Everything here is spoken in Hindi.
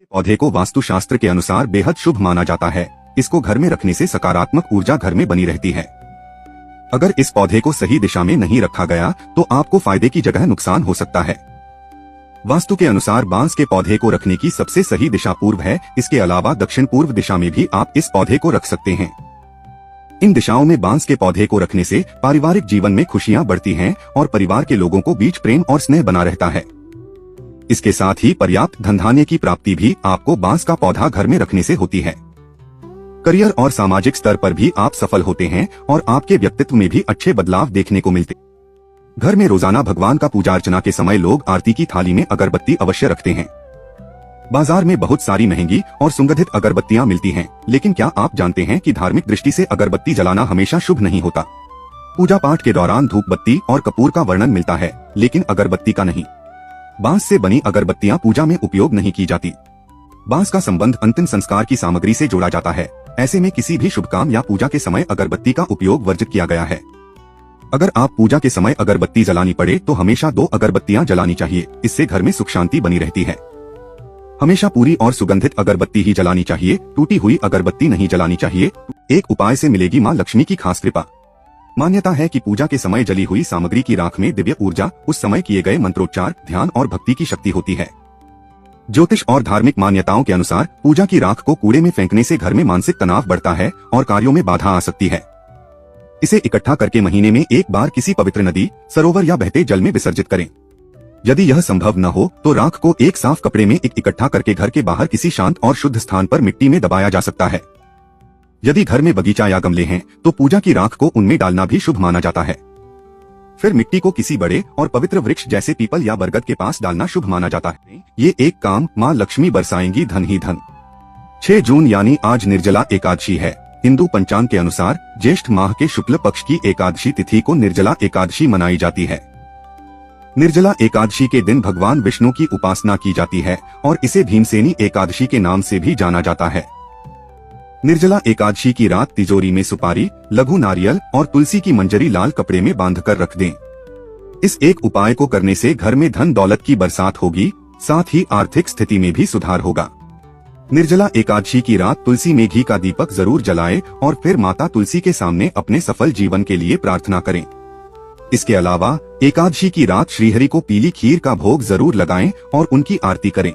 पौधे को वास्तुशास्त्र के अनुसार बेहद शुभ माना जाता है। इसको घर में रखने से सकारात्मक ऊर्जा घर में बनी रहती है। अगर इस पौधे को सही दिशा में नहीं रखा गया तो आपको फायदे की जगह नुकसान हो सकता है। वास्तु के अनुसार बांस के पौधे को रखने की सबसे सही दिशा पूर्व है। इसके अलावा दक्षिण पूर्व दिशा में भी आप इस पौधे को रख सकते हैं। इन दिशाओं में बांस के पौधे को रखने से पारिवारिक जीवन में खुशियां बढ़ती हैं और परिवार के लोगों को बीच प्रेम और स्नेह बना रहता है। इसके साथ ही पर्याप्त धन धान्य की प्राप्ति भी आपको बांस का पौधा घर में रखने से होती है। करियर और सामाजिक स्तर पर भी आप सफल होते हैं और आपके व्यक्तित्व में भी अच्छे बदलाव देखने को मिलते। घर में रोजाना भगवान का पूजा अर्चना के समय लोग आरती की थाली में अगरबत्ती अवश्य रखते हैं। बाजार में बहुत सारी महंगी और सुगंधित अगरबत्तियां मिलती हैं, लेकिन क्या आप जानते हैं कि धार्मिक दृष्टि से अगरबत्ती जलाना हमेशा शुभ नहीं होता। पूजा पाठ के दौरान धूप बत्ती और कपूर का वर्णन मिलता है, लेकिन अगरबत्ती का नहीं। बांस से बनी अगरबत्तियां पूजा में उपयोग नहीं की जाती। बांस का संबंध अंतिम संस्कार की सामग्री से जोड़ा जाता है। ऐसे में किसी भी शुभ काम या पूजा के समय अगरबत्ती का उपयोग वर्जित किया गया है। अगर आप पूजा के समय अगरबत्ती जलानी पड़े तो हमेशा 2 अगरबत्तियां जलानी चाहिए। इससे घर में सुख शांति बनी रहती है। हमेशा पूरी और सुगंधित अगरबत्ती ही जलानी चाहिए। टूटी हुई अगरबत्ती नहीं जलानी चाहिए। एक उपाय से मिलेगी मां लक्ष्मी की खास कृपा। मान्यता है कि पूजा के समय जली हुई सामग्री की राख में दिव्य ऊर्जा, उस समय किए गए मंत्रोच्चार, ध्यान और भक्ति की शक्ति होती है। ज्योतिष और धार्मिक मान्यताओं के अनुसार पूजा की राख को कूड़े में फेंकने से घर में मानसिक तनाव बढ़ता है और कार्यों में बाधा आ सकती है। इसे इकट्ठा करके महीने में एक बार किसी पवित्र नदी, सरोवर या बहते जल में विसर्जित करें। यदि यह संभव न हो तो राख को एक साफ कपड़े में इकट्ठा करके घर के बाहर किसी शांत और शुद्ध स्थान पर मिट्टी में दबाया जा सकता है। यदि घर में बगीचा या गमले हैं तो पूजा की राख को उनमें डालना भी शुभ माना जाता है। फिर मिट्टी को किसी बड़े और पवित्र वृक्ष जैसे पीपल या बरगद के पास डालना शुभ माना जाता है। ये एक काम मां लक्ष्मी बरसाएंगी धन ही धन। 6 जून यानी आज निर्जला एकादशी है। हिंदू पंचांग के अनुसार ज्येष्ठ माह के शुक्ल पक्ष की एकादशी तिथि को निर्जला एकादशी मनाई जाती है। निर्जला एकादशी के दिन भगवान विष्णु की उपासना की जाती है और इसे भीमसेनी एकादशी के नाम से भी जाना जाता है। निर्जला एकादशी की रात तिजोरी में सुपारी, लघु नारियल और तुलसी की मंजरी लाल कपड़े में बांधकर रख दें। इस एक उपाय को करने से घर में धन दौलत की बरसात होगी, साथ ही आर्थिक स्थिति में भी सुधार होगा। निर्जला एकादशी की रात तुलसी में घी का दीपक जरूर जलाएं और फिर माता तुलसी के सामने अपने सफल जीवन के लिए प्रार्थना करें। इसके अलावा एकादशी की रात श्रीहरि को पीली खीर का भोग जरूर लगाएं और उनकी आरती करें।